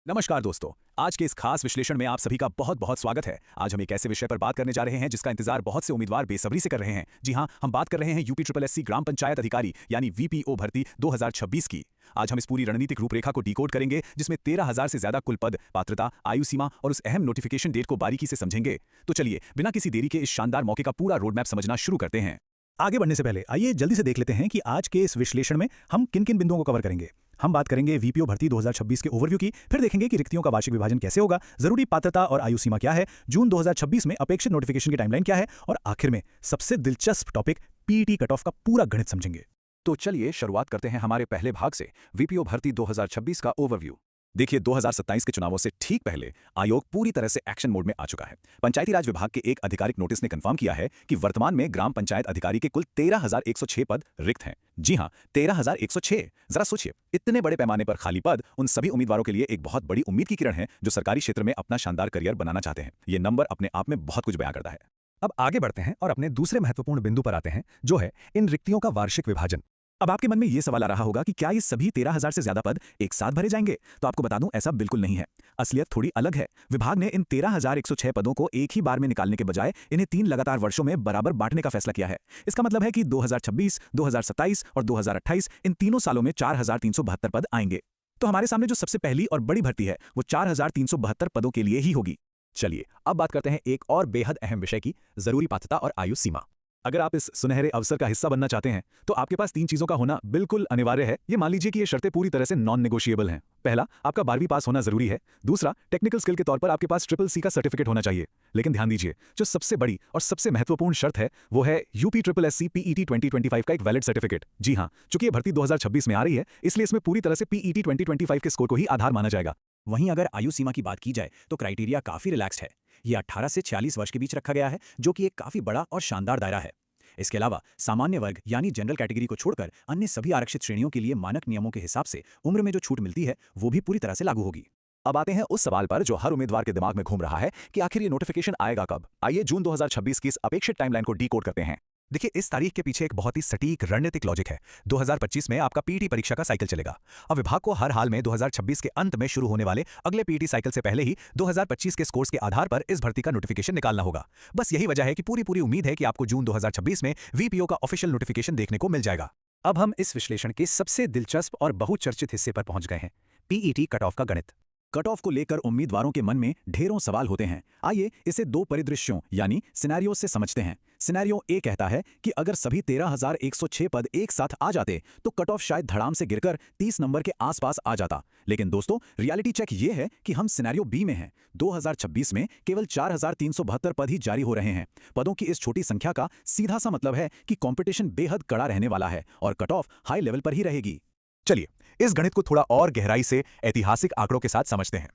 नमस्कार दोस्तों। आज के इस खास विश्लेषण में आप सभी का बहुत बहुत स्वागत है। आज हम एक ऐसे विषय पर बात करने जा रहे हैं जिसका इंतजार बहुत से उम्मीदवार बेसब्री से कर रहे हैं। जी हां, हम बात कर रहे हैं यूपी ट्रिपल एससी ग्राम पंचायत अधिकारी यानी वीपीओ भर्ती 2026 की। आज हम इस पूरी रणनीतिक रूपरेखा को डिकोड करेंगे जिसमें 13,000 से ज्यादा कुल पद, पात्रता, आयु सीमा और उस अहम नोटिफिकेशन डेट को बारीकी से समझेंगे। तो चलिए बिना किसी देरी के इस शानदार मौके का पूरा रोड मैप समझना शुरू करते हैं। आगे बढ़ने से पहले आइए जल्दी से देख लेते हैं कि आज के इस विश्लेषण में हम किन किन बिंदुओं को कवर करेंगे। हम बात करेंगे वीपीओ भर्ती 2026 के ओवरव्यू की, फिर देखेंगे कि रिक्तियों का वार्षिक विभाजन कैसे होगा, जरूरी पात्रता और आयु सीमा क्या है, जून 2026 में अपेक्षित नोटिफिकेशन की टाइमलाइन क्या है, और आखिर में सबसे दिलचस्प टॉपिक पीईटी कट ऑफ का पूरा गणित समझेंगे। तो चलिए शुरुआत करते हैं हमारे पहले भाग से, वीपीओ भर्ती 2026 का ओवरव्यू। देखिए, 2027 के चुनावों से ठीक पहले आयोग पूरी तरह से एक्शन मोड में आ चुका है। पंचायती राज विभाग के एक आधिकारिक नोटिस ने कंफर्म किया है कि वर्तमान में ग्राम पंचायत अधिकारी के कुल 13,106 पद रिक्त हैं। जी हां, 13,106। जरा सोचिए, इतने बड़े पैमाने पर खाली पद उन सभी उम्मीदवारों के लिए एक बहुत बड़ी उम्मीद की किरण है जो सरकारी क्षेत्र में अपना शानदार करियर बनाना चाहते हैं। ये नंबर अपने आप में बहुत कुछ बयां करता है। अब आगे बढ़ते हैं और अपने दूसरे महत्वपूर्ण बिंदु पर आते हैं, जो है इन रिक्तियों का वार्षिक विभाजन। अब आपके मन में यह सवाल आ रहा होगा कि क्या ये सभी 13,000 से ज्यादा पद एक साथ भरे जाएंगे? तो आपको बता दूं, ऐसा बिल्कुल नहीं है। असलियत थोड़ी अलग है। विभाग ने इन 13,106 पदों को एक ही बार में निकालने के बजाय इन्हें 3 लगातार वर्षों में बराबर बांटने का फैसला किया है। इसका मतलब है कि 2026, 2027 और 2028 इन तीनों सालों में 4,372 पद आएंगे। तो हमारे सामने जो सबसे पहली और बड़ी भर्ती है वो 4,372 पदों के लिए ही होगी। चलिए अब बात करते हैं एक और बेहद अहम विषय की, जरूरी पात्रता और आयु सीमा। अगर आप इस सुनहरे अवसर का हिस्सा बनना चाहते हैं तो आपके पास 3 चीजों का होना बिल्कुल अनिवार्य है। ये मान लीजिए कि ये शर्तें पूरी तरह से नॉन नेगोशिएबल हैं। पहला, आपका 12वीं पास होना जरूरी है। दूसरा, टेक्निकल स्किल के तौर पर आपके पास ट्रिपल सी का सर्टिफिकेट होना चाहिए। लेकिन ध्यान दीजिए, जो सबसे बड़ी और सबसे महत्वपूर्ण शर्त है वो है यूपी ट्रिपल एससी पीईटी 2025 का एक वैलिड सर्टिफिकेट। जी हां, चूंकि ये भर्ती 2026 में आ रही है, इसलिए इसमें पूरी तरह से पीईटी 2025 के स्कोर को ही आधार माना जाएगा। वहीं अगर आयु सीमा की बात की जाए तो क्राइटेरिया काफी रिलैक्स्ड है। ये 18 से 46 वर्ष के बीच रखा गया है, जो कि एक काफी बड़ा और शानदार दायरा है। इसके अलावा सामान्य वर्ग यानी जनरल कैटेगरी को छोड़कर अन्य सभी आरक्षित श्रेणियों के लिए मानक नियमों के हिसाब से उम्र में जो छूट मिलती है वो भी पूरी तरह से लागू होगी। अब आते हैं उस सवाल पर जो हर उम्मीदवार के दिमाग में घूम रहा है कि आखिर ये नोटिफिकेशन आएगा कब। आइए जून 2026 की इस अपेक्षित टाइमलाइन को डीकोड करते हैं। देखिए, इस तारीख के पीछे एक बहुत ही सटीक रणनीतिक लॉजिक है। 2025 में आपका पीईटी परीक्षा का साइकिल चलेगा। अब विभाग को हर हाल में 2026 के अंत में शुरू होने वाले अगले पीईटी साइकिल से पहले ही 2025 के स्कोर्स के आधार पर इस भर्ती का नोटिफिकेशन निकालना होगा। बस यही वजह है कि पूरी उम्मीद है कि आपको जून 2026 में वीपीओ का ऑफिशियल नोटिफिकेशन देखने को मिल जाएगा। अब हम इस विश्लेषण के सबसे दिलचस्प और बहुचर्चित हिस्से पर पहुंच गए हैं, पीईटी कट ऑफ का गणित। कट ऑफ को लेकर उम्मीदवारों के मन में ढेरों सवाल होते हैं। आइए इसे 2 परिदृश्यों यानी सिनेरियो से समझते हैं। सिनेरियो ए कहता है कि अगर सभी 13,106 पद एक साथ आ जाते तो कट ऑफ शायद धड़ाम से गिरकर 30 नंबर के आसपास आ जाता। लेकिन दोस्तों, रियलिटी चेक ये है कि हम सिनेरियो बी में हैं। 2026 में केवल 4,372 पद ही जारी हो रहे हैं। पदों की इस छोटी संख्या का सीधा सा मतलब है कि कंपटीशन बेहद कड़ा रहने वाला है और कट ऑफ हाई लेवल पर ही रहेगी। चलिए इस गणित को थोड़ा और गहराई से ऐतिहासिक आंकड़ों के साथ समझते हैं।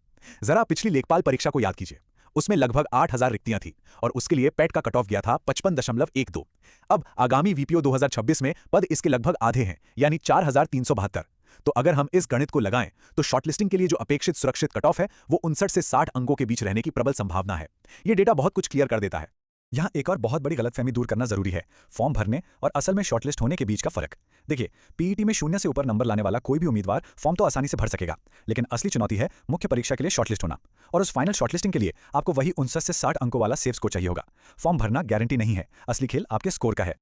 जरा पिछली लेखपाल परीक्षा को याद कीजिए। उसमें लगभग 8,000 रिक्तियां थी और उसके लिए पेट का कट ऑफ गया था 55.12। अब आगामी वीपीओ 2026 में पद इसके लगभग आधे हैं, यानी 4,372। तो अगर हम इस गणित को लगाएं तो शॉर्टलिस्टिंग के लिए जो अपेक्षित सुरक्षित कट ऑफ है वो 59 से 60 अंकों के बीच रहने की प्रबल संभावना है। यह डेटा बहुत कुछ क्लियर कर देता है। यहाँ एक और बहुत बड़ी गलतफहमी दूर करना जरूरी है, फॉर्म भरने और असल में शॉर्टलिस्ट होने के बीच का फर्क। देखिए, पीईटी में 0 से ऊपर नंबर लाने वाला कोई भी उम्मीदवार फॉर्म तो आसानी से भर सकेगा, लेकिन असली चुनौती है मुख्य परीक्षा के लिए शॉर्टलिस्ट होना। और उस फाइनल शॉर्टलिस्टिंग के लिए आपको वही 59 से 60 अंकों वाला सेफ स्कोर चाहिए होगा। फॉर्म भरना गारंटी नहीं है, असली खेल आपके स्कोर का है।